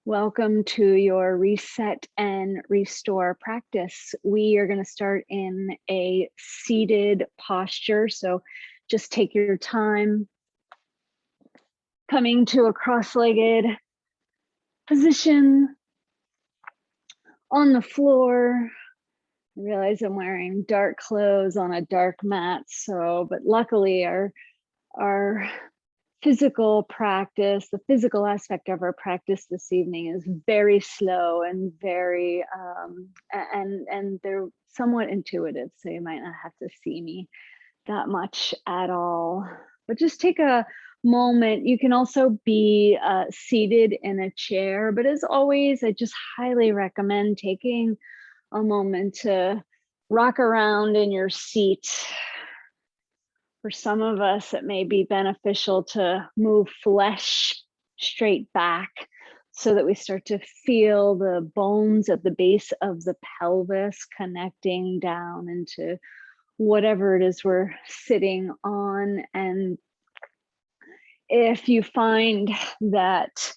Welcome to your reset and restore practice. We are going to start in a seated posture. So just take your time coming to a cross-legged position on the floor. I realize I'm wearing dark clothes on a dark mat. But luckily our physical practice, the physical aspect of our practice this evening is very slow and very and they're somewhat intuitive, so you might not have to see me that much at all, but just take a moment. You can also be seated in a chair, but as always, I just highly recommend taking a moment to rock around in your seat. For some of us, it may be beneficial to move flesh straight back so that we start to feel the bones at the base of the pelvis connecting down into whatever it is we're sitting on. And if you find that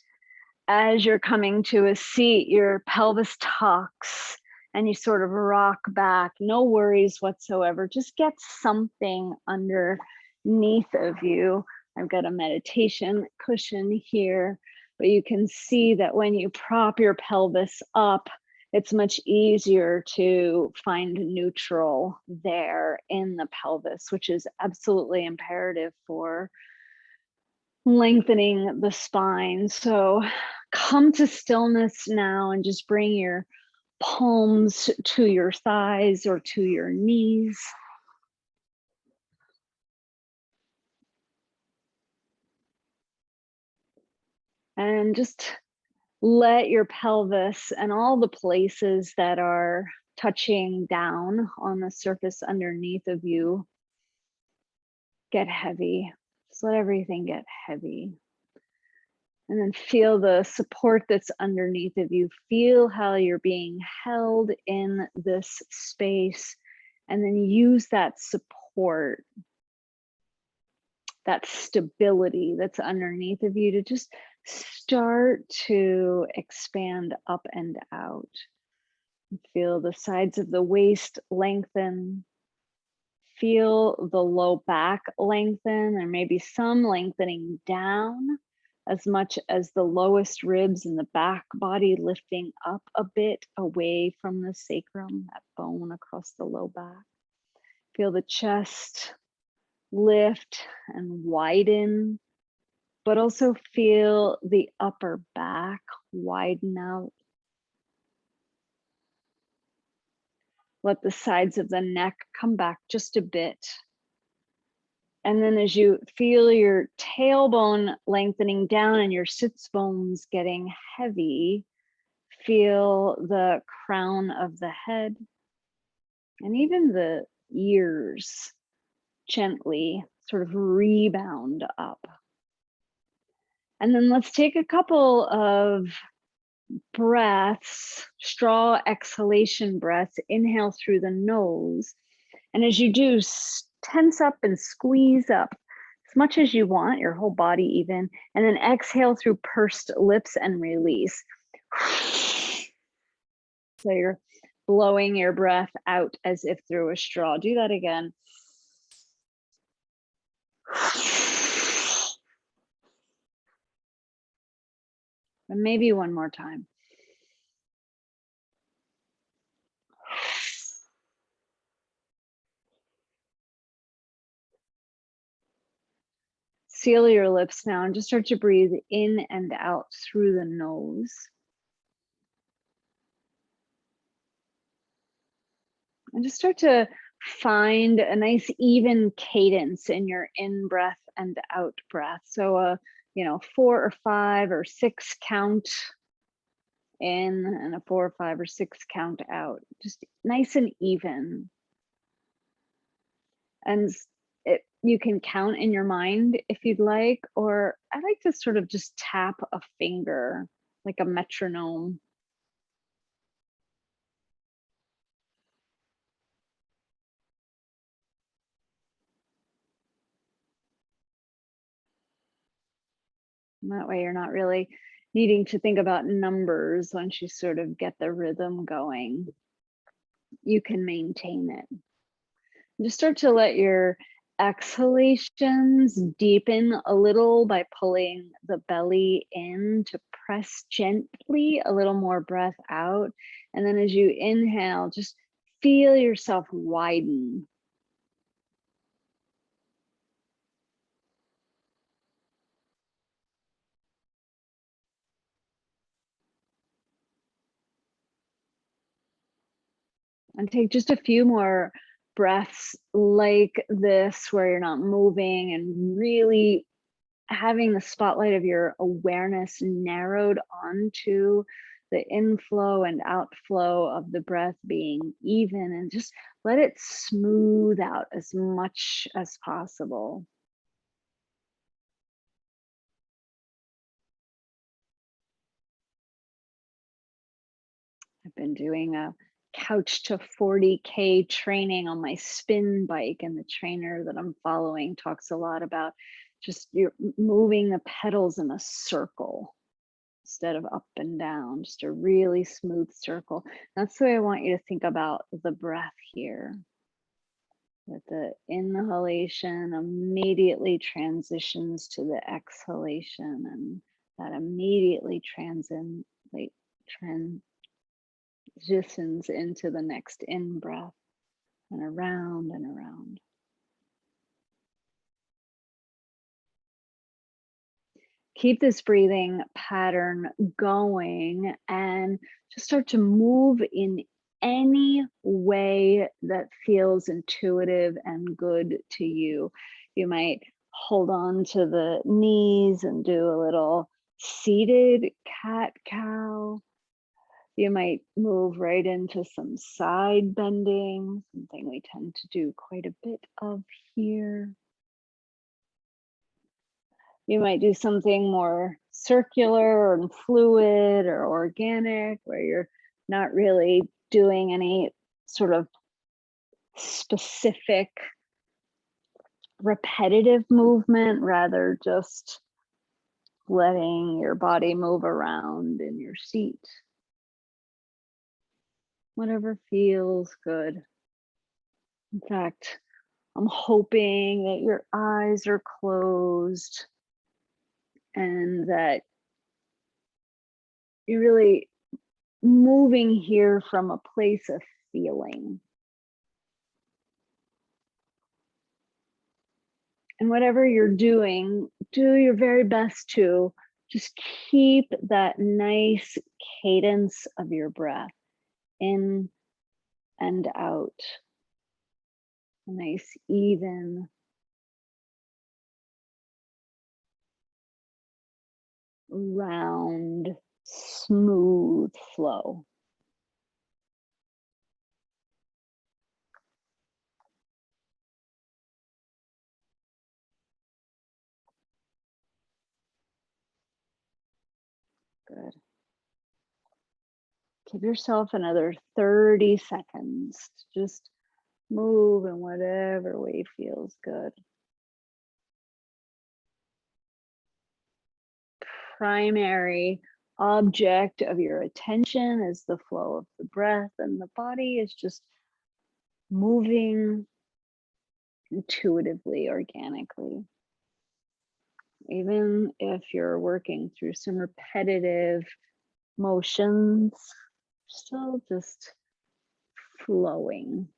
as you're coming to a seat, your pelvis tucks and you sort of rock back, no worries whatsoever. Just get something underneath of you. I've got a meditation cushion here, but you can see that when you prop your pelvis up, it's much easier to find neutral there in the pelvis, which is absolutely imperative for lengthening the spine. So come to stillness now and just bring your palms to your thighs or to your knees. And just let your pelvis and all the places that are touching down on the surface underneath of you get heavy. Just let everything get heavy. And then feel the support that's underneath of you. Feel how you're being held in this space. And then use that support, that stability that's underneath of you to just start to expand up and out. Feel the sides of the waist lengthen. Feel the low back lengthen. There may be some lengthening down, as much as the lowest ribs and the back body lifting up a bit away from the sacrum, that bone across the low back. Feel the chest lift and widen, but also feel the upper back widen out. Let the sides of the neck come back just a bit. And then as you feel your tailbone lengthening down and your sits bones getting heavy, feel the crown of the head and even the ears gently sort of rebound up. And then let's take a couple of breaths, straw exhalation breaths. Inhale through the nose. And as you do, tense up and squeeze up as much as you want, your whole body even. And then exhale through pursed lips and release. So you're blowing your breath out as if through a straw. Do that again. And maybe one more time. Seal your lips now and just start to breathe in and out through the nose. And just start to find a nice even cadence in your in breath and out breath. So 4 or 5 or 6 count in and a 4 or 5 or 6 count out. Just nice and even. And you can count in your mind if you'd like, or I like to sort of just tap a finger like a metronome. And that way you're not really needing to think about numbers. Once you sort of get the rhythm going, you can maintain it. Just start to let your exhalations deepen a little by pulling the belly in to press gently a little more breath out. And then as you inhale, just feel yourself widen. And take just a few more breaths like this, where you're not moving and really having the spotlight of your awareness narrowed onto the inflow and outflow of the breath being even, and just let it smooth out as much as possible. I've been doing a couch to 40K training on my spin bike, and the trainer that I'm following talks a lot about just you're moving the pedals in a circle instead of up and down, just a really smooth circle. That's the way I want you to think about the breath here. That the inhalation immediately transitions to the exhalation, and that immediately transitions into the next in breath, and around and around. Keep this breathing pattern going and just start to move in any way that feels intuitive and good to you. You might hold on to the knees and do a little seated cat cow. You might move right into some side bending, something we tend to do quite a bit of here. You might do something more circular and fluid or organic, where you're not really doing any sort of specific repetitive movement, rather just letting your body move around in your seat. Whatever feels good. In fact, I'm hoping that your eyes are closed and that you're really moving here from a place of feeling. And whatever you're doing, do your very best to just keep that nice cadence of your breath in and out. A nice, even, round, smooth flow. Good. Give yourself another 30 seconds to just move in whatever way feels good. Primary object of your attention is the flow of the breath, and the body is just moving intuitively, organically. Even if you're working through some repetitive motions, still just flowing.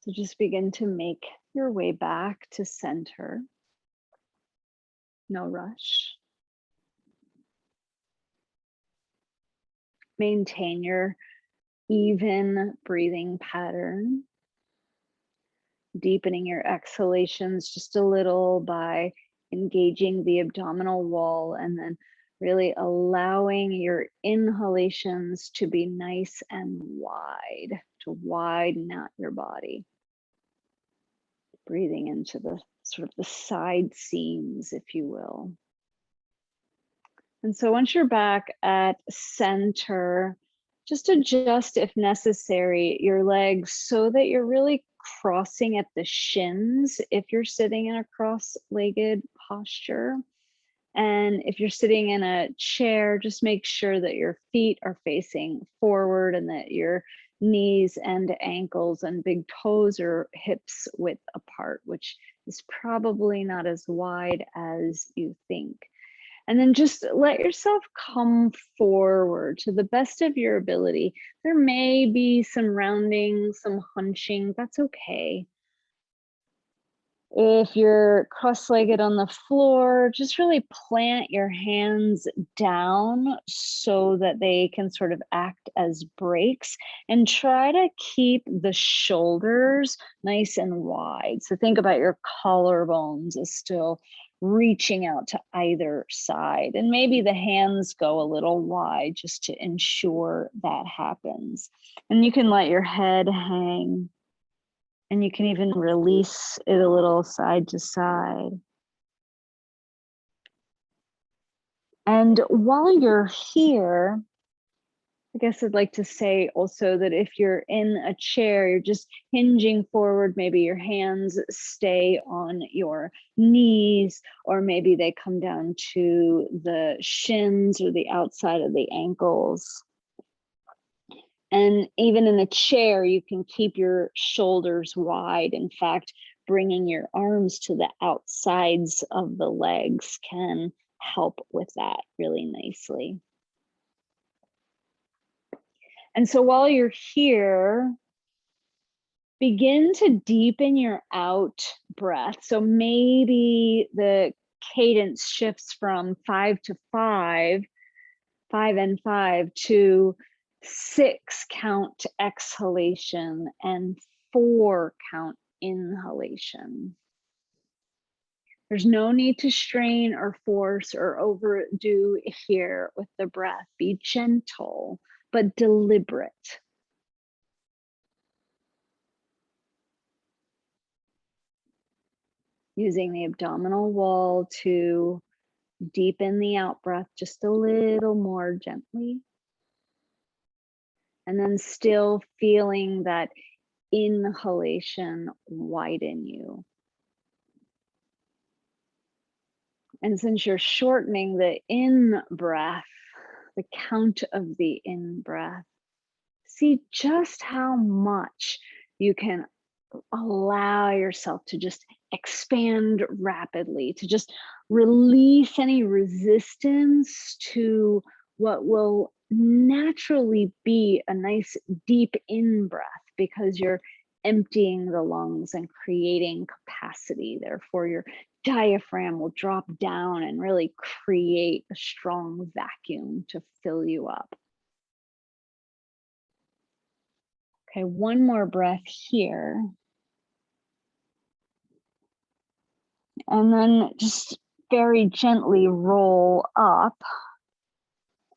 So just begin to make your way back to center. No rush. Maintain your even breathing pattern. Deepening your exhalations just a little by engaging the abdominal wall, and then really allowing your inhalations to be nice and wide, to widen out your body. Breathing into the sort of the side seams, if you will. And so once you're back at center, just adjust, if necessary, your legs so that you're really crossing at the shins if you're sitting in a cross-legged posture. And if you're sitting in a chair, just make sure that your feet are facing forward and that your knees and ankles and big toes are hips width apart, which is probably not as wide as you think. And then just let yourself come forward to the best of your ability. There may be some rounding, some hunching, that's okay. If you're cross-legged on the floor, just really plant your hands down so that they can sort of act as brakes, and try to keep the shoulders nice and wide. So think about your collarbones as still reaching out to either side, and maybe the hands go a little wide just to ensure that happens. And you can let your head hang. And you can even release it a little side to side. And while you're here, I guess I'd like to say also that if you're in a chair, you're just hinging forward, maybe your hands stay on your knees, or maybe they come down to the shins or the outside of the ankles. And even in a chair, you can keep your shoulders wide. In fact, bringing your arms to the outsides of the legs can help with that really nicely. And so while you're here, begin to deepen your out breath. So maybe the cadence shifts from 5 to 5, 5 and 5 to 6 count exhalation and 4 count inhalation. There's no need to strain or force or overdo here with the breath. Be gentle, but deliberate. Using the abdominal wall to deepen the out breath just a little more gently. And then still feeling that inhalation widen you. And since you're shortening the in breath, the count of the in breath, see just how much you can allow yourself to just expand rapidly, to just release any resistance to what will naturally be a nice deep in breath, because you're emptying the lungs and creating capacity. Therefore, your diaphragm will drop down and really create a strong vacuum to fill you up. Okay, one more breath here. And then just very gently roll up.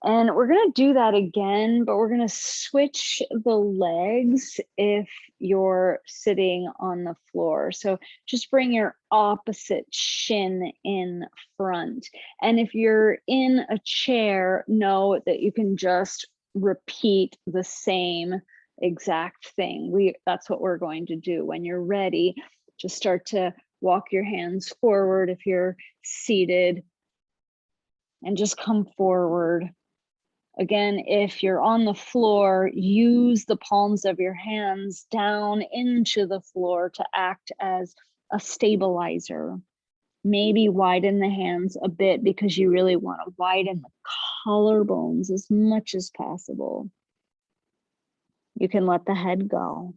And we're going to do that again, but we're going to switch the legs if you're sitting on the floor. So just bring your opposite shin in front. And if you're in a chair, know that you can just repeat the same exact thing. That's what we're going to do. When you're ready, just start to walk your hands forward if you're seated, and just come forward. Again, if you're on the floor, use the palms of your hands down into the floor to act as a stabilizer. Maybe widen the hands a bit because you really want to widen the collarbones as much as possible. You can let the head go.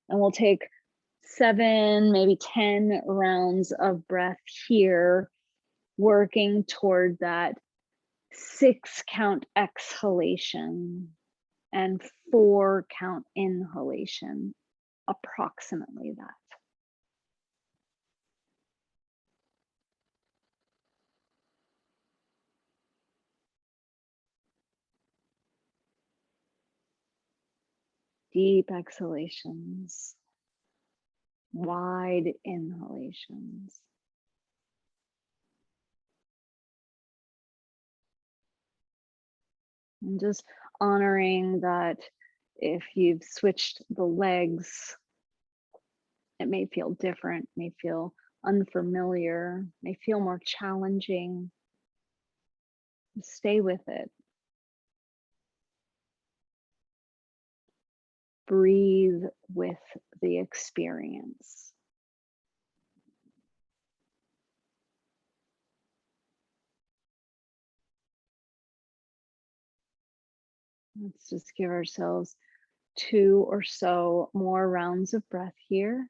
And we'll take 7, maybe 10 rounds of breath here, working toward that 6 count exhalation and 4 count inhalation, approximately that. Deep exhalations, wide inhalations. And just honoring that if you've switched the legs, it may feel different, may feel unfamiliar, may feel more challenging. Stay with it. Breathe with the experience. Let's just give ourselves 2 or so more rounds of breath here.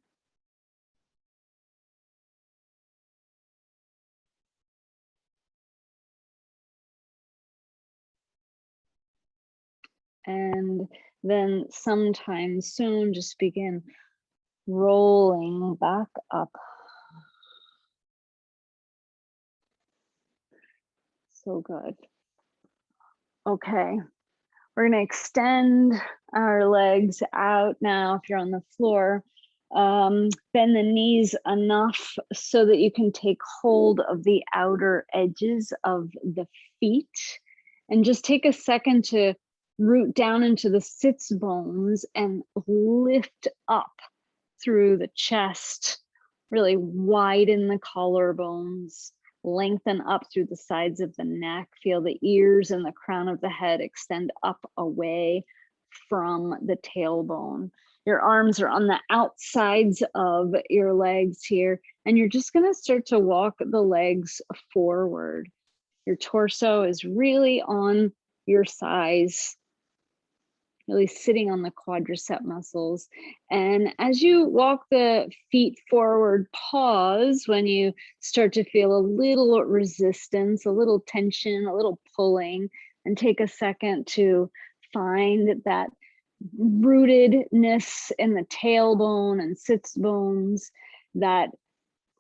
And then sometime soon, just begin rolling back up. So good. Okay, we're gonna extend our legs out now. If you're on the floor, bend the knees enough so that you can take hold of the outer edges of the feet, and just take a second to root down into the sits bones and lift up through the chest, really widen the collarbones, lengthen up through the sides of the neck, feel the ears and the crown of the head extend up away from the tailbone. Your arms are on the outsides of your legs here, and you're just gonna start to walk the legs forward. Your torso is really on your thighs, really sitting on the quadricep muscles. And as you walk the feet forward, pause when you start to feel a little resistance, a little tension, a little pulling, and take a second to find that rootedness in the tailbone and sits bones, that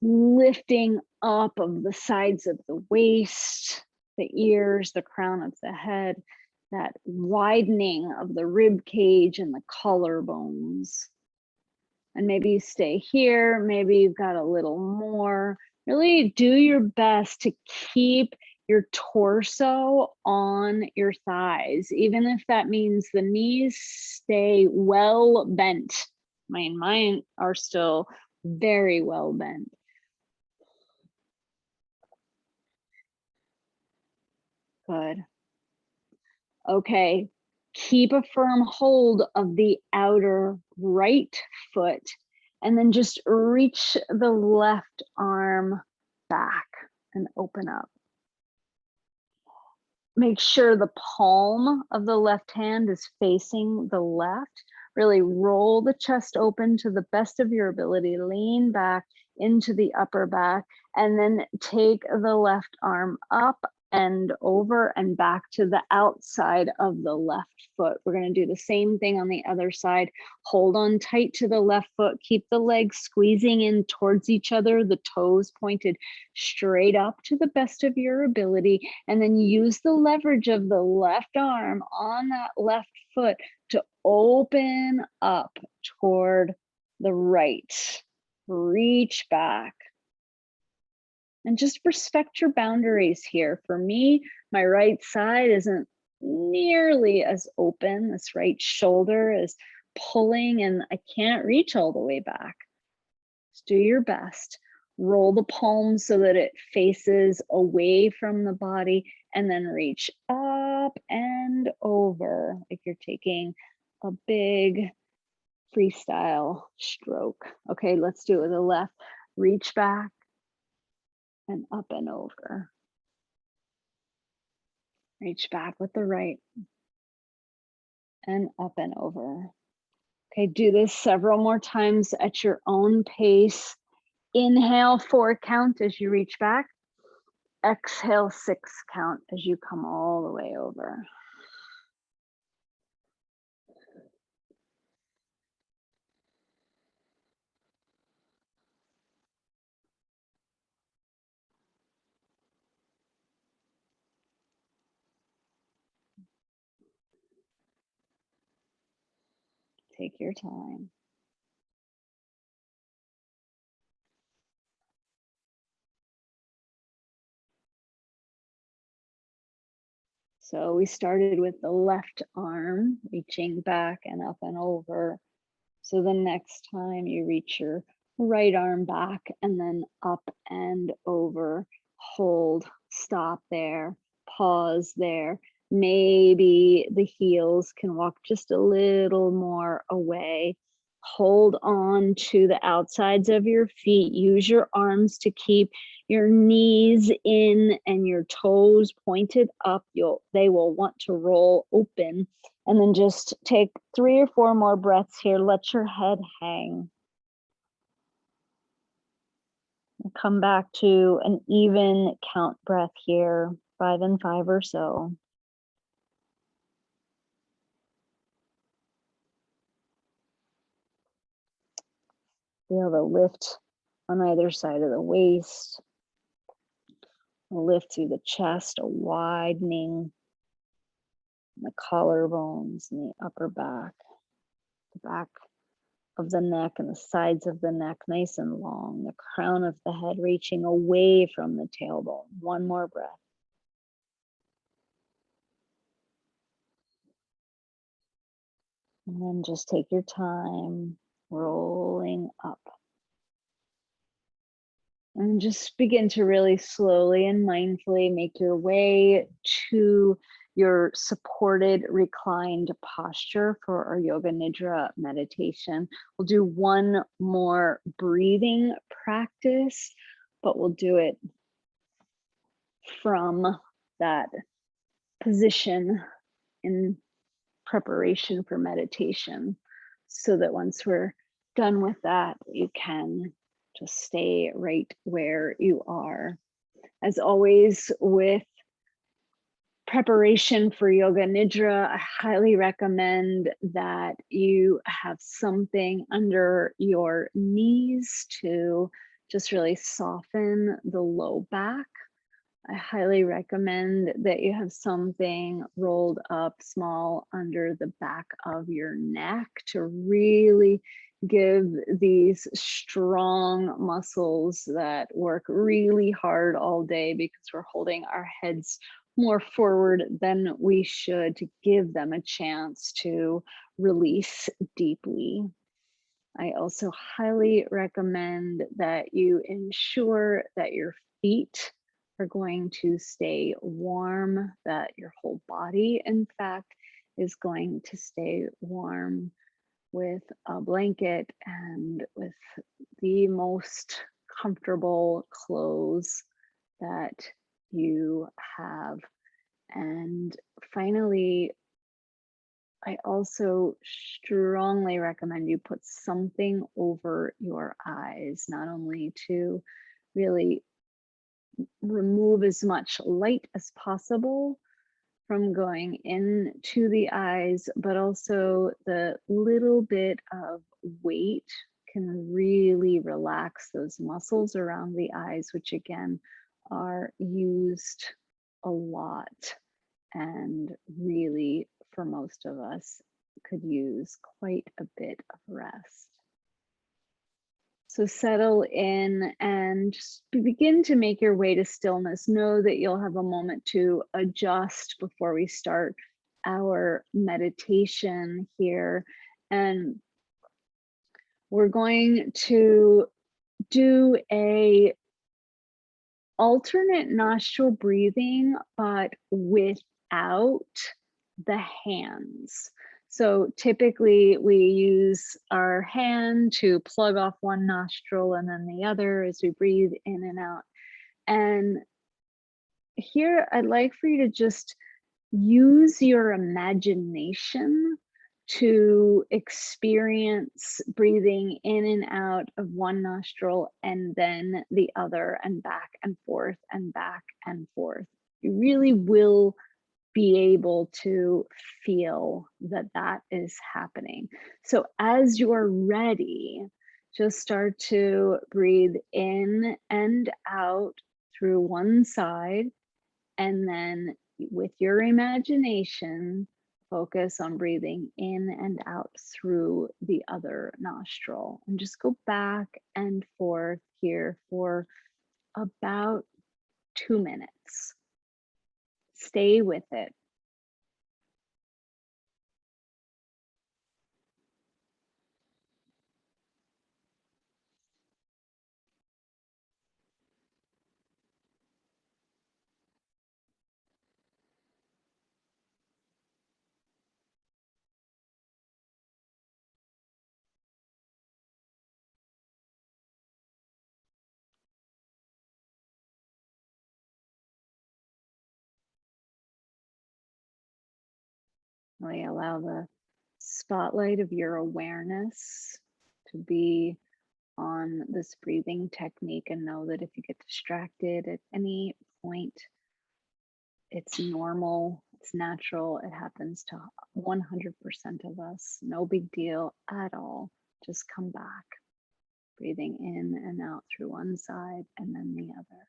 lifting up of the sides of the waist, the ears, the crown of the head, that widening of the rib cage and the collarbones. And maybe you stay here, maybe you've got a little more. Really do your best to keep your torso on your thighs, even if that means the knees stay well bent. I mean, mine are still very well bent. Good. Okay, keep a firm hold of the outer right foot, and then just reach the left arm back and open up. Make sure the palm of the left hand is facing the left. Really roll the chest open to the best of your ability. Lean back into the upper back, and then take the left arm up and over and back to the outside of the left foot. We're going to do the same thing on the other side. Hold on tight to the left foot. Keep the legs squeezing in towards each other, the toes pointed straight up to the best of your ability, and then use the leverage of the left arm on that left foot to open up toward the right. Reach back. And just respect your boundaries here. For me, my right side isn't nearly as open. This right shoulder is pulling and I can't reach all the way back. Just do your best. Roll the palms so that it faces away from the body, and then reach up and over like you're taking a big freestyle stroke. Okay, let's do it with the left. Reach back and up and over. Reach back with the right and up and over. Okay, do this several more times at your own pace. Inhale 4 count as you reach back. Exhale 6 count as you come all the way over. Take your time. So we started with the left arm, reaching back and up and over. So the next time you reach your right arm back and then up and over, hold, stop there, pause there. Maybe the heels can walk just a little more away. Hold on to the outsides of your feet. Use your arms to keep your knees in and your toes pointed up. They will want to roll open. And then just take 3 or 4 more breaths here. Let your head hang. And come back to an even count breath here, 5 and 5 or so. Feel the lift on either side of the waist. Lift through the chest, a widening in the collarbones and the upper back, the back of the neck and the sides of the neck nice and long, the crown of the head reaching away from the tailbone. One more breath. And then just take your time rolling up. And just begin to really slowly and mindfully make your way to your supported reclined posture for our Yoga Nidra meditation. We'll do one more breathing practice, but we'll do it from that position in preparation for meditation, so that once we're done with that, you can just stay right where you are. As always, with preparation for Yoga Nidra, I highly recommend that you have something under your knees to just really soften the low back. I highly recommend that you have something rolled up small under the back of your neck to really give these strong muscles that work really hard all day, because we're holding our heads more forward than we should, to give them a chance to release deeply. I also highly recommend that you ensure that your feet are going to stay warm, that your whole body, in fact, is going to stay warm with a blanket and with the most comfortable clothes that you have. And finally, I also strongly recommend you put something over your eyes, not only to really remove as much light as possible from going into the eyes, but also the little bit of weight can really relax those muscles around the eyes, which again are used a lot and really, for most of us, could use quite a bit of rest. So settle in and just begin to make your way to stillness. Know that you'll have a moment to adjust before we start our meditation here. And we're going to do a alternate nostril breathing, but without the hands. So typically we use our hand to plug off one nostril and then the other as we breathe in and out. And here I'd like for you to just use your imagination to experience breathing in and out of one nostril and then the other, and back and forth and back and forth. You really will be able to feel that that is happening. So as you're ready, just start to breathe in and out through one side, and then with your imagination, Focus on breathing in and out through the other nostril. And just go back and forth here for about 2 minutes. Stay with it. Really allow the spotlight of your awareness to be on this breathing technique, and know that if you get distracted at any point, it's normal, it's natural, it happens to 100% of us. No big deal at all. Just come back, breathing in and out through one side and then the other.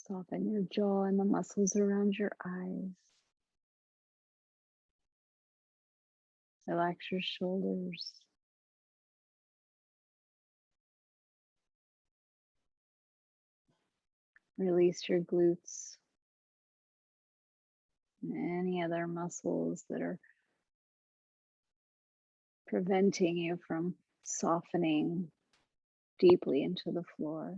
Soften your jaw and the muscles around your eyes. Relax your shoulders. Release your glutes and any other muscles that are preventing you from softening deeply into the floor.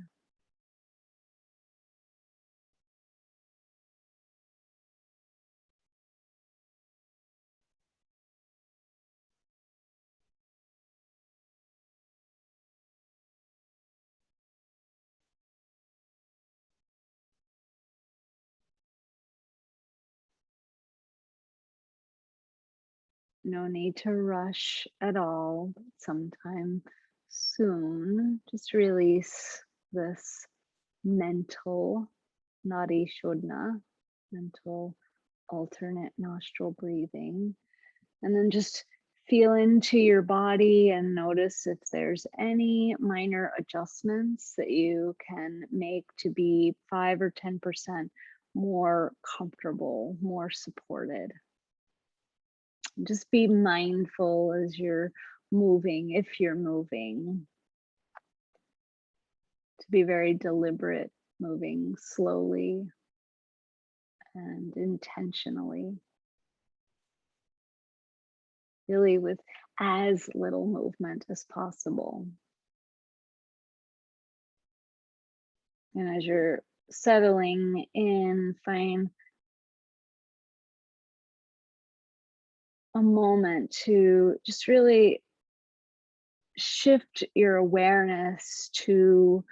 No need to rush at all, but sometime soon, just release this mental nadi shodhana, mental alternate nostril breathing. And then just feel into your body and notice if there's any minor adjustments that you can make to be 5 or 10% more comfortable, more supported. Just be mindful as you're moving, if you're moving, to be very deliberate, moving slowly and intentionally, really with as little movement as possible. And as you're settling in, find a moment to just really shift your awareness to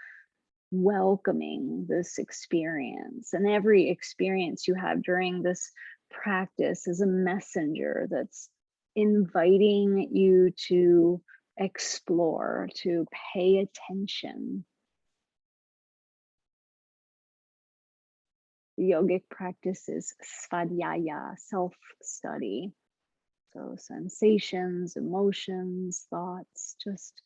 welcoming this experience. And every experience you have during this practice is a messenger that's inviting you to explore, to pay attention. The yogic practice is svadhyaya, self-study. So sensations, emotions, thoughts, just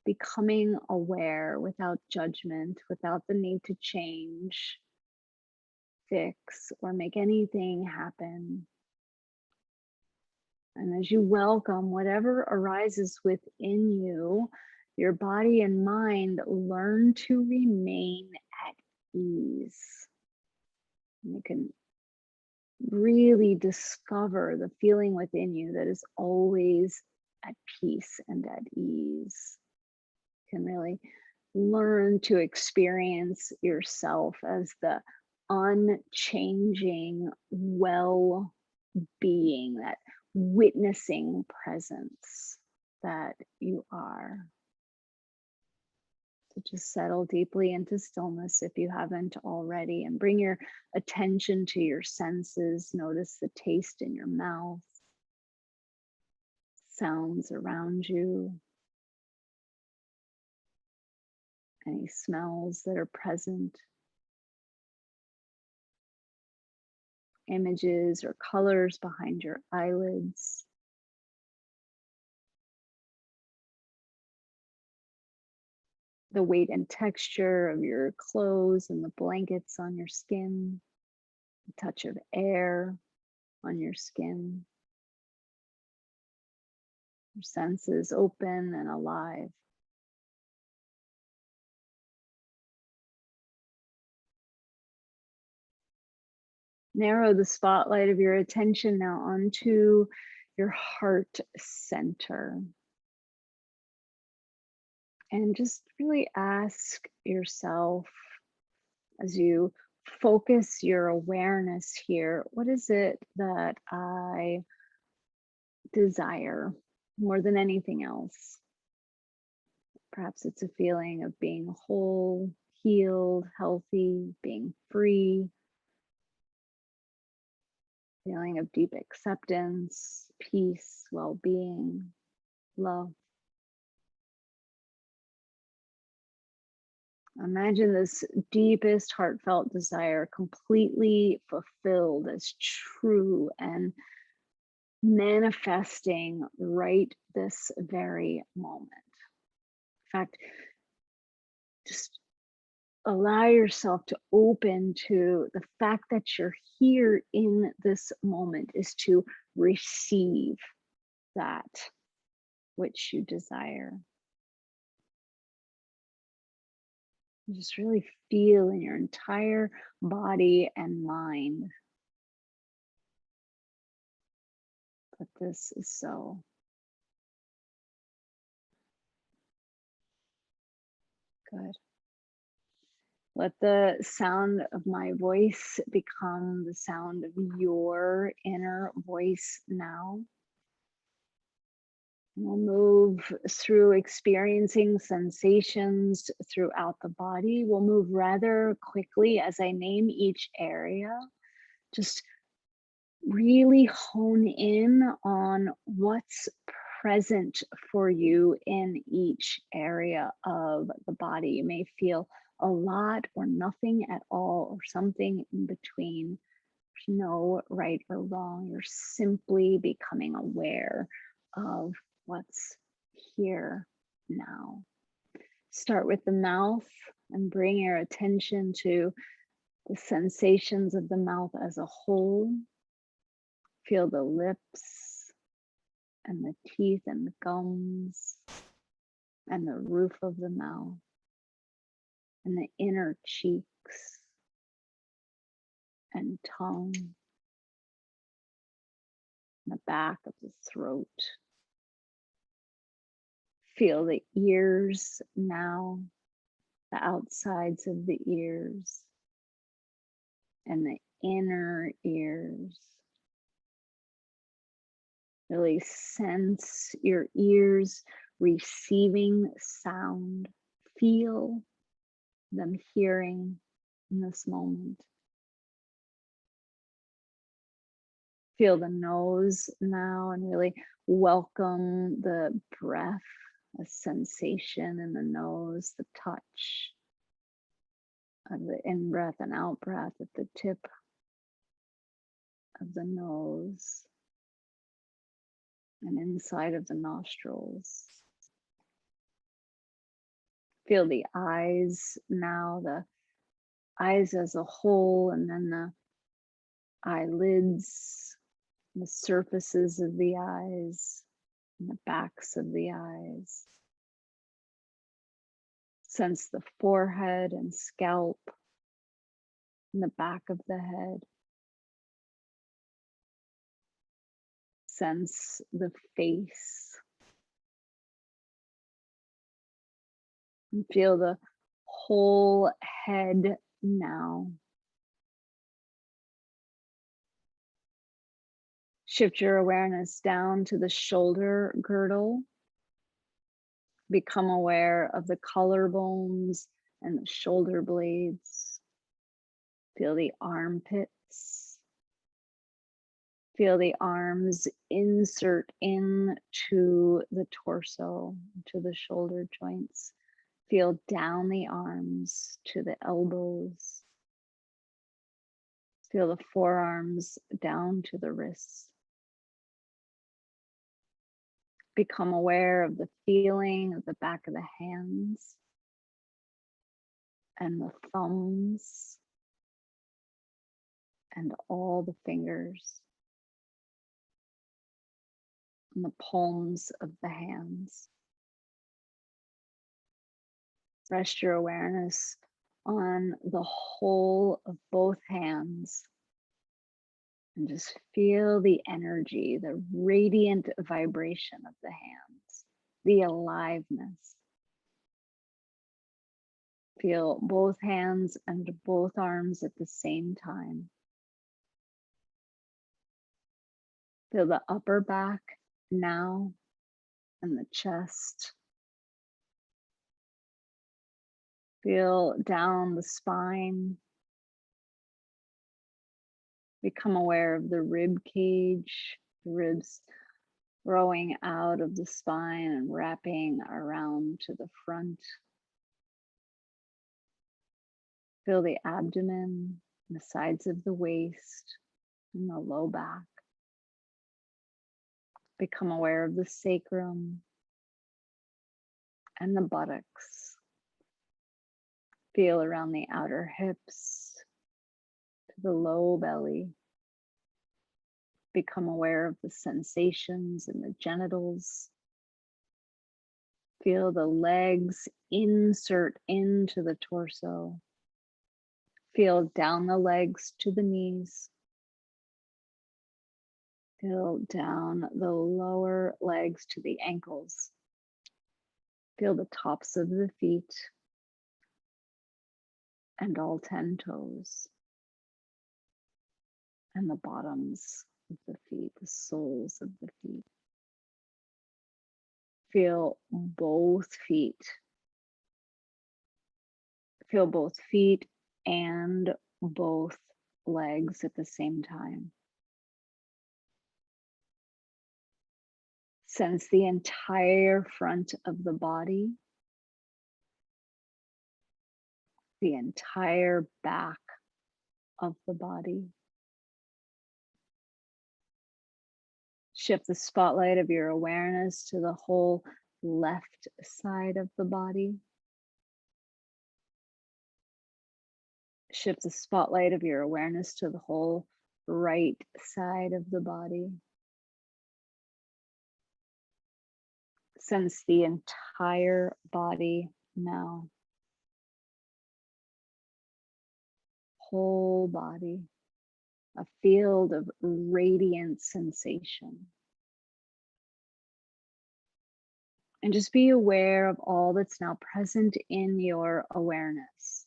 becoming aware without judgment, without the need to change, fix, or make anything happen. And as you welcome whatever arises within you, your body and mind learn to remain at ease. And you can really discover the feeling within you that is always at peace and at ease. You can really learn to experience yourself as the unchanging well-being, that witnessing presence that you are. So just settle deeply into stillness if you haven't already, and bring your attention to your senses. Notice the taste in your mouth, sounds around you, any smells that are present, images or colors behind your eyelids. The weight and texture of your clothes and the blankets on your skin, the touch of air on your skin, your senses open and alive. Narrow the spotlight of your attention now onto your heart center. And just really ask yourself, as you focus your awareness here, what is it that I desire more than anything else? Perhaps it's a feeling of being whole, healed, healthy, being free, feeling of deep acceptance, peace, well-being, love. Imagine this deepest heartfelt desire completely fulfilled as true and manifesting right this very moment. In fact, just allow yourself to open to the fact that you're here in this moment is to receive that which you desire. Just really feel in your entire body and mind that this is so. Good. Let the sound of my voice become the sound of your inner voice now. We'll move through experiencing sensations throughout the body. We'll move rather quickly as I name each area. Just really hone in on what's present for you in each area of the body. You may feel a lot or nothing at all, or something in between. There's no right or wrong. You're simply becoming aware of what's here now. Start with the mouth and bring your attention to the sensations of the mouth as a whole. Feel the lips and the teeth and the gums and the roof of the mouth and the inner cheeks and tongue, the back of the throat. Feel the ears now, the outsides of the ears and the inner ears. Really sense your ears receiving sound. Feel them hearing in this moment. Feel the nose now and really welcome the breath, a sensation in the nose, the touch of the in-breath and out-breath at the tip of the nose and inside of the nostrils. Feel the eyes now, the eyes as a whole, and then the eyelids, the surfaces of the eyes, and the backs of the eyes. Sense the forehead and scalp, and the back of the head. Sense the face. And feel the whole head now. Shift your awareness down to the shoulder girdle. Become aware of the collarbones and the shoulder blades. Feel the armpits. Feel the arms insert into the torso, to the shoulder joints. Feel down the arms to the elbows. Feel the forearms down to the wrists. Become aware of the feeling of the back of the hands and the thumbs and all the fingers and the palms of the hands. Rest your awareness on the whole of both hands and just feel the energy, the radiant vibration of the hands, the aliveness. Feel both hands and both arms at the same time. Feel the upper back now and the chest. Feel down the spine. Become aware of the rib cage, the ribs growing out of the spine and wrapping around to the front. Feel the abdomen, the sides of the waist, and the low back. Become aware of the sacrum and the buttocks. Feel around the outer hips to the low belly. Become aware of the sensations in the genitals. Feel the legs insert into the torso. Feel down the legs to the knees. Feel down the lower legs to the ankles. Feel the tops of the feet and all 10 toes. And the bottoms of the feet, the soles of the feet. Feel both feet. Feel both feet and both legs at the same time. Sense the entire front of the body, the entire back of the body. Shift the spotlight of your awareness to the whole left side of the body. Shift the spotlight of your awareness to the whole right side of the body. Sense the entire body now. Whole body, a field of radiant sensation. And just be aware of all that's now present in your awareness.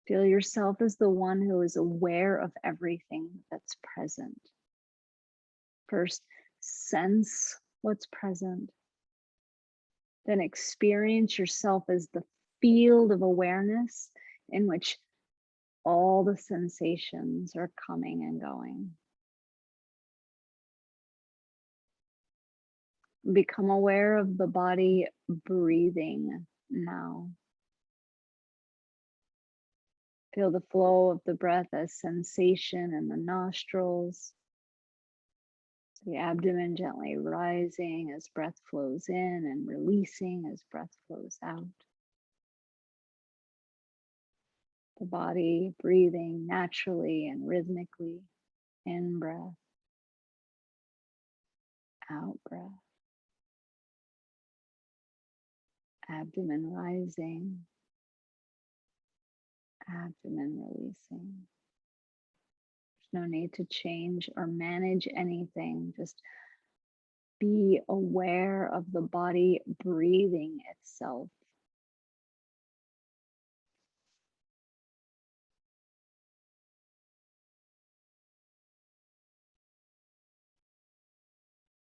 Feel yourself as the one who is aware of everything that's present. First, sense what's present. Then experience yourself as the field of awareness in which all the sensations are coming and going. Become aware of the body breathing now. Feel the flow of the breath as sensation in the nostrils. The abdomen gently rising as breath flows in and releasing as breath flows out. The body breathing naturally and rhythmically. In breath, out breath. Abdomen rising, abdomen releasing. There's no need to change or manage anything. Just be aware of the body breathing itself.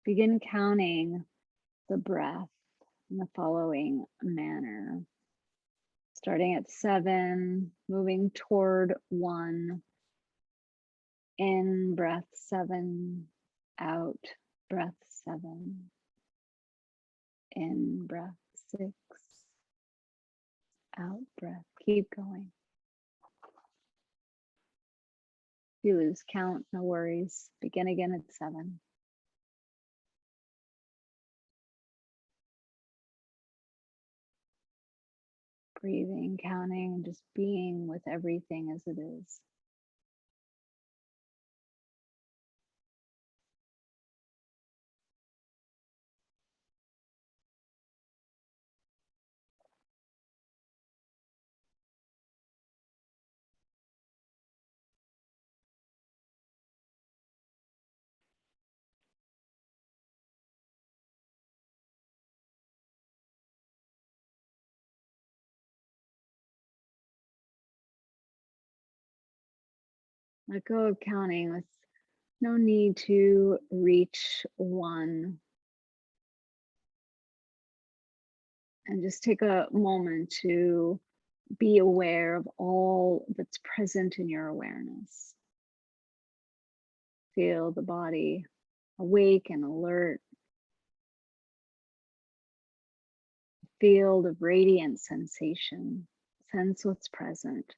Begin counting the breath in the following manner. Starting at 7, moving toward 1. In breath 7, out breath 7. In breath 6, out breath. Keep going. If you lose count, no worries. Begin again at 7. Breathing, counting, and just being with everything as it is. Let go of counting. With no need to reach 1. And just take a moment to be aware of all that's present in your awareness. Feel the body awake and alert. Field of radiant sensation. Sense what's present.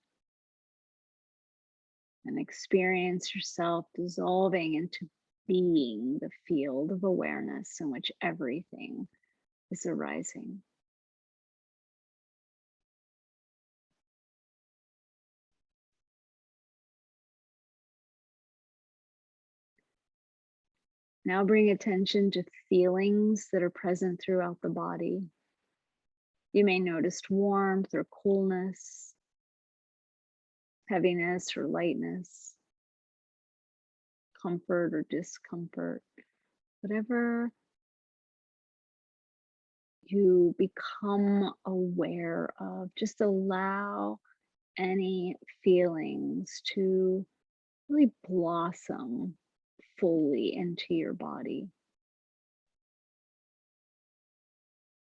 And experience yourself dissolving into being the field of awareness in which everything is arising. Now bring attention to feelings that are present throughout the body. You may notice warmth or coolness, heaviness or lightness, comfort or discomfort, whatever you become aware of, just allow any feelings to really blossom fully into your body.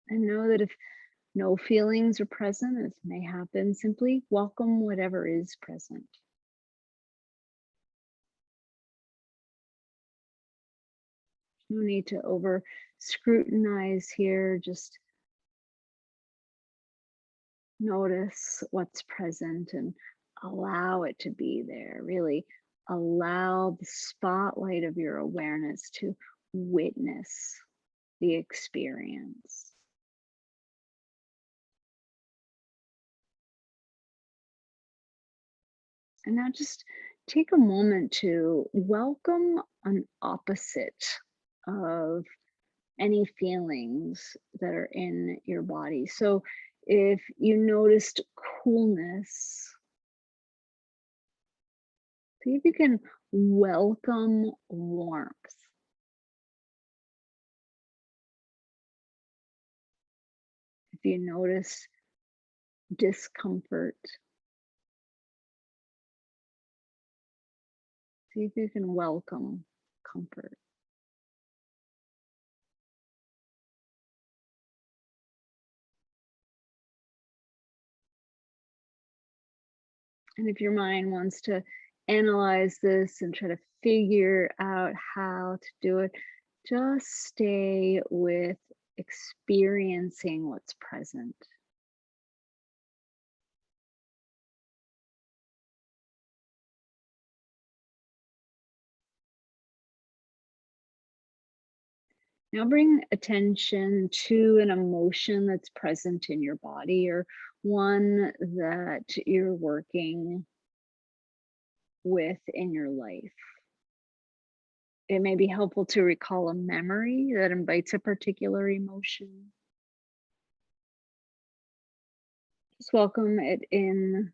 And know that if no feelings are present, as may happen, simply welcome whatever is present. No need to over scrutinize here, just notice what's present and allow it to be there. Really allow the spotlight of your awareness to witness the experience. And now just take a moment to welcome an opposite of any feelings that are in your body. So if you noticed coolness, see if you can welcome warmth. If you notice discomfort, see if you can welcome comfort. And if your mind wants to analyze this and try to figure out how to do it, just stay with experiencing what's present. Now bring attention to an emotion that's present in your body or one that you're working with in your life. It may be helpful to recall a memory that invites a particular emotion. Just welcome it in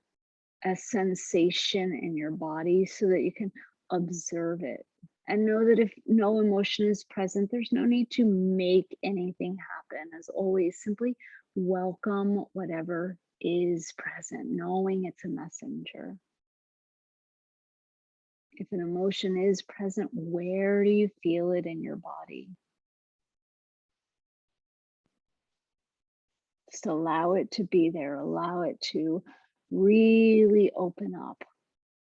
a sensation in your body so that you can observe it. And know that if no emotion is present, there's no need to make anything happen. As always, simply welcome whatever is present, knowing it's a messenger. If an emotion is present, where do you feel it in your body? Just allow it to be there, allow it to really open up,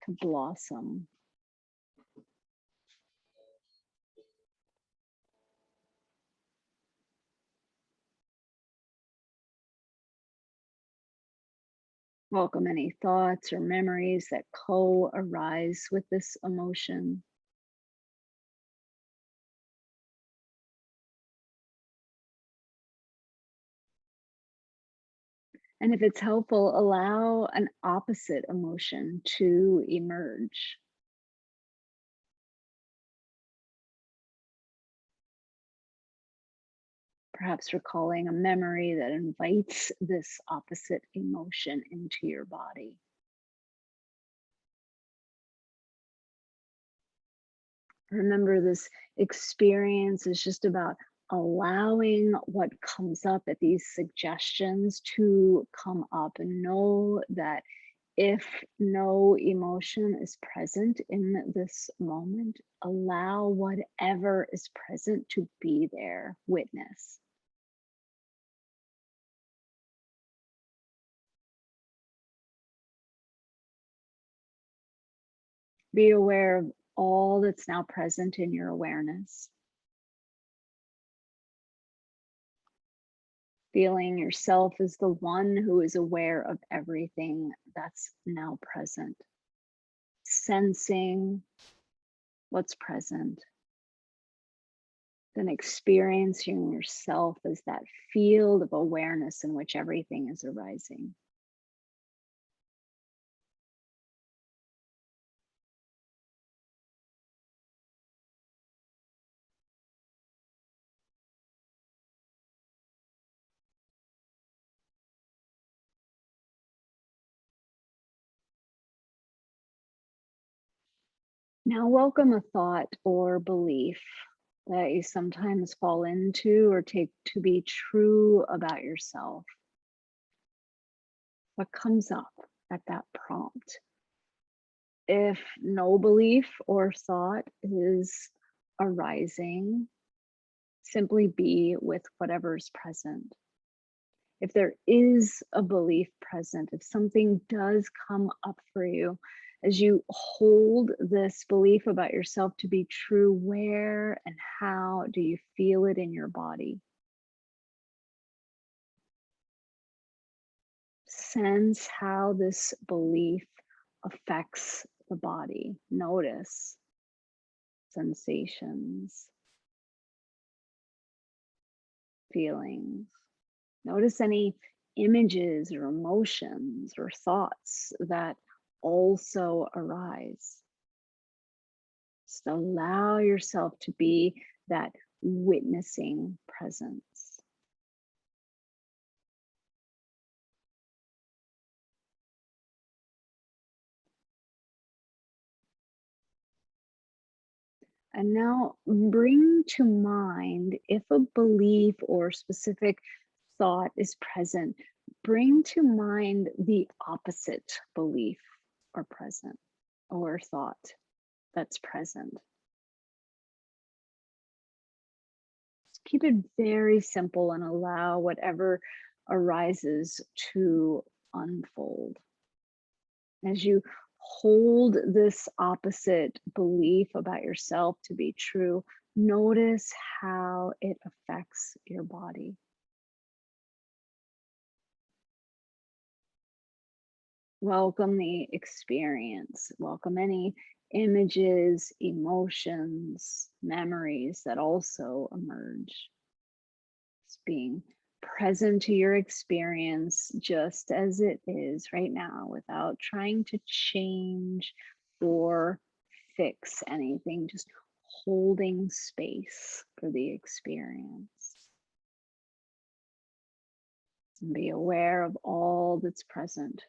to blossom. Welcome any thoughts or memories that co-arise with this emotion. And if it's helpful, allow an opposite emotion to emerge. Perhaps recalling a memory that invites this opposite emotion into your body. Remember, this experience is just about allowing what comes up at these suggestions to come up, and know that if no emotion is present in this moment, allow whatever is present to be there, witness. Be aware of all that's now present in your awareness. Feeling yourself as the one who is aware of everything that's now present. Sensing what's present. Then experiencing yourself as that field of awareness in which everything is arising. Now, welcome a thought or belief that you sometimes fall into or take to be true about yourself. What comes up at that prompt? If no belief or thought is arising, simply be with whatever's present. If there is a belief present, if something does come up for you, as you hold this belief about yourself to be true, where and how do you feel it in your body? Sense how this belief affects the body. Notice sensations, feelings. Notice any images or emotions or thoughts that also arise. Just allow yourself to be that witnessing presence. And now bring to mind, if a belief or specific thought is present, bring to mind the opposite belief or present or thought that's present. Keep it very simple and allow whatever arises to unfold. As you hold this opposite belief about yourself to be true, notice how it affects your body. Welcome the experience. Welcome any images, emotions, memories that also emerge. Just being present to your experience just as it is right now without trying to change or fix anything, just holding space for the experience. And be aware of all that's present.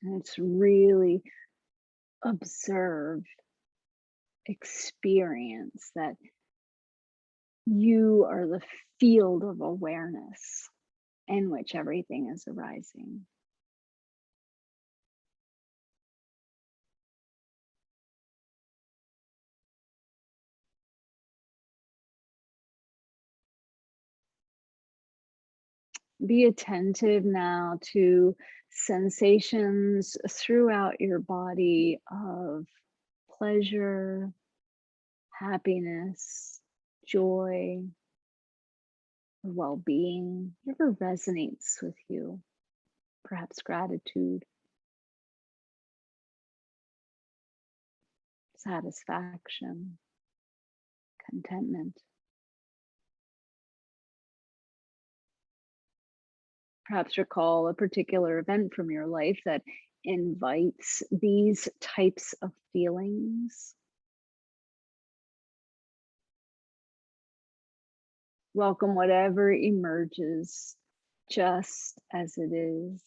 And it's really observe, experience that you are the field of awareness in which everything is arising. Be attentive now to sensations throughout your body of pleasure, happiness, joy, or well-being, whatever resonates with you, perhaps gratitude, satisfaction, contentment. Perhaps recall a particular event from your life that invites these types of feelings. Welcome whatever emerges just as it is.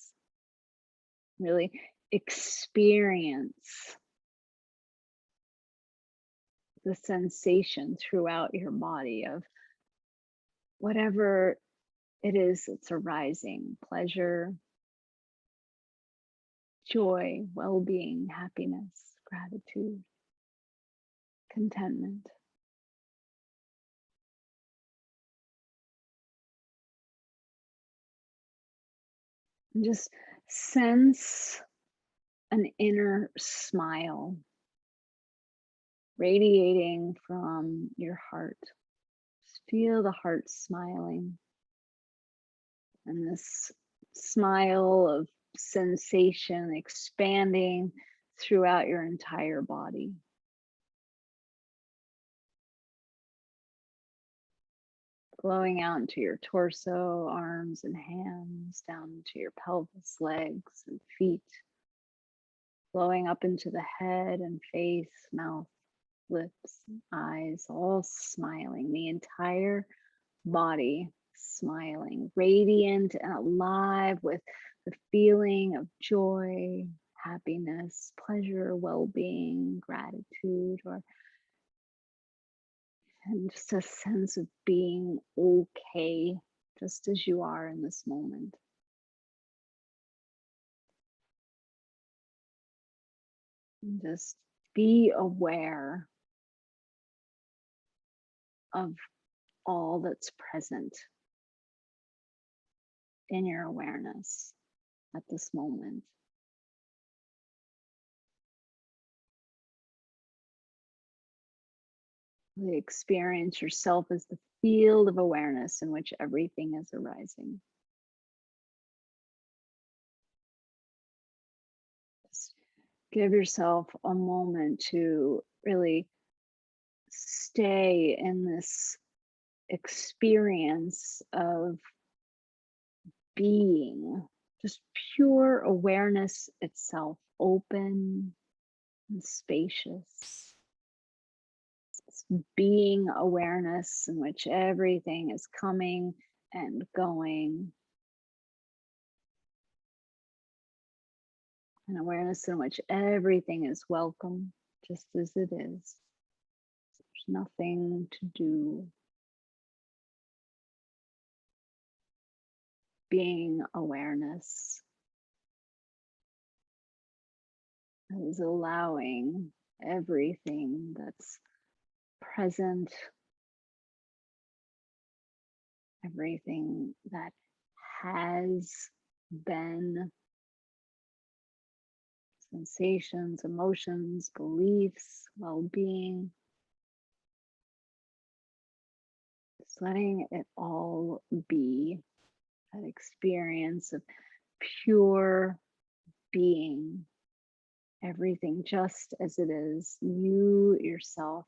Really experience the sensation throughout your body of whatever it is that's arising: pleasure, joy, well-being, happiness, gratitude, contentment. And just sense an inner smile radiating from your heart. Just feel the heart smiling. And this smile of sensation expanding throughout your entire body. Flowing out into your torso, arms and hands, down to your pelvis, legs and feet. Flowing up into the head and face, mouth, lips, eyes, all smiling. The entire body smiling, radiant and alive with the feeling of joy, happiness, pleasure, well-being, gratitude, and just a sense of being okay, just as you are in this moment. And just be aware of all that's present in your awareness at this moment. Really experience yourself as the field of awareness in which everything is arising. Just give yourself a moment to really stay in this experience of being, just pure awareness itself, open and spacious. It's being awareness in which everything is coming and going. An awareness in which everything is welcome just as it is. There's nothing to do. Being awareness is allowing everything that's present, everything that has been, sensations, emotions, beliefs, well-being, just letting it all be, that experience of pure being, everything just as it is, you yourself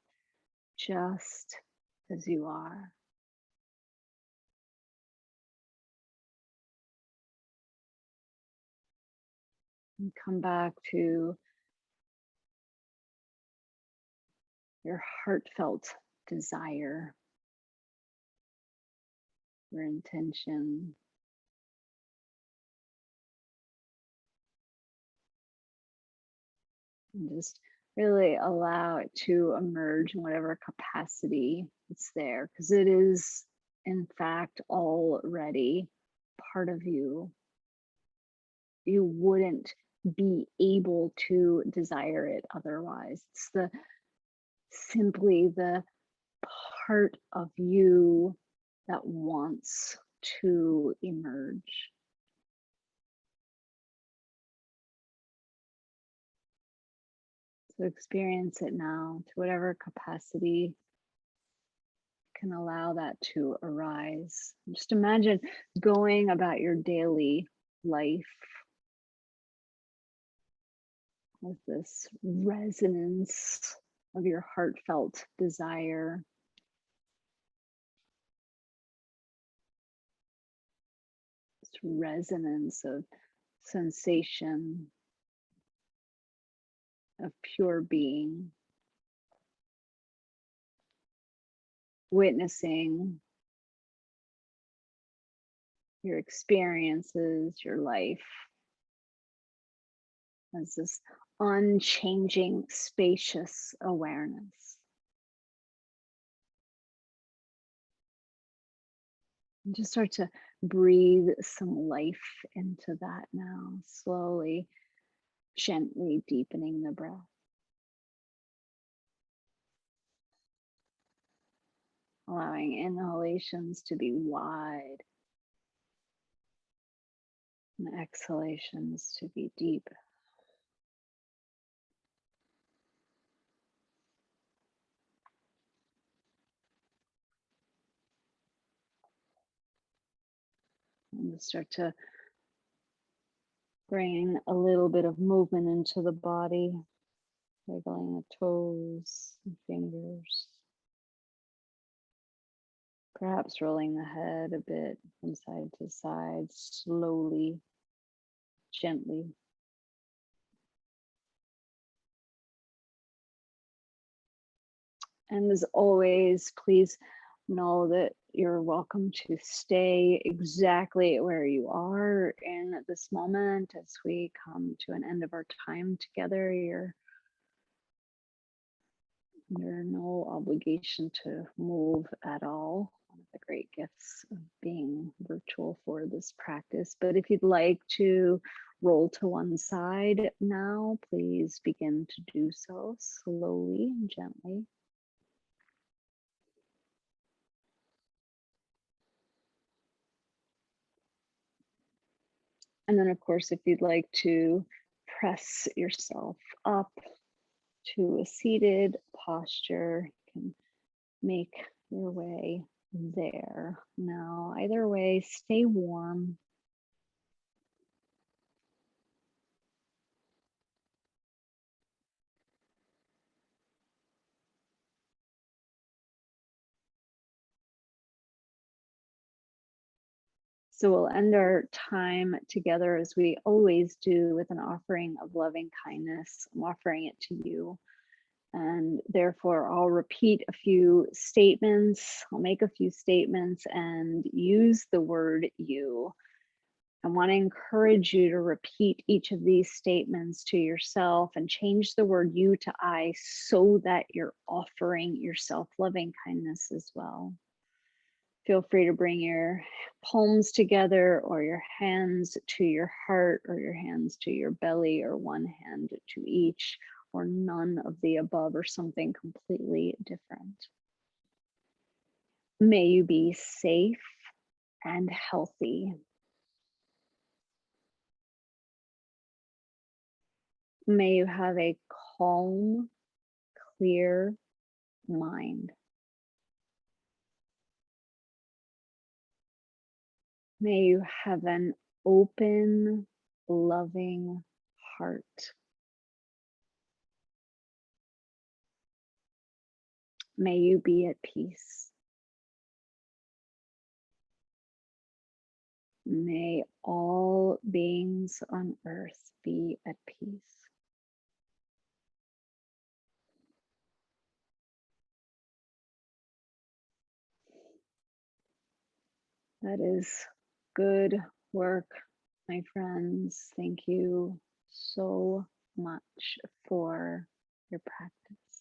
just as you are. And come back to your heartfelt desire, your intention. And just really allow it to emerge in whatever capacity it's there, because it is, in fact, already part of you. You wouldn't be able to desire it otherwise. It's simply the part of you that wants to emerge. So experience it now to whatever capacity can allow that to arise. Just imagine going about your daily life with this resonance of your heartfelt desire. This resonance of sensation, of pure being. Witnessing your experiences, your life as this unchanging, spacious awareness. And just start to breathe some life into that now, slowly, gently deepening the breath. Allowing inhalations to be wide and exhalations to be deep. And start to bring a little bit of movement into the body, wiggling the toes and fingers. Perhaps rolling the head a bit from side to side, slowly, gently. And as always, please know that you're welcome to stay exactly where you are in this moment as we come to an end of our time together. You're under no obligation to move at all. One of the great gifts of being virtual for this practice. But if you'd like to roll to one side now, please begin to do so slowly and gently. And then, of course, if you'd like to press yourself up to a seated posture, you can make your way there. Now, either way, stay warm. So we'll end our time together as we always do with an offering of loving kindness. I'm offering it to you. And therefore, I'll repeat a few statements. I'll make a few statements and use the word you. I want to encourage you to repeat each of these statements to yourself and change the word you to I so that you're offering yourself loving kindness as well. Feel free to bring your palms together or your hands to your heart or your hands to your belly or one hand to each or none of the above or something completely different. May you be safe and healthy. May you have a calm, clear mind. May you have an open, loving heart. May you be at peace. May all beings on earth be at peace. That is good work, my friends. Thank you so much for your practice.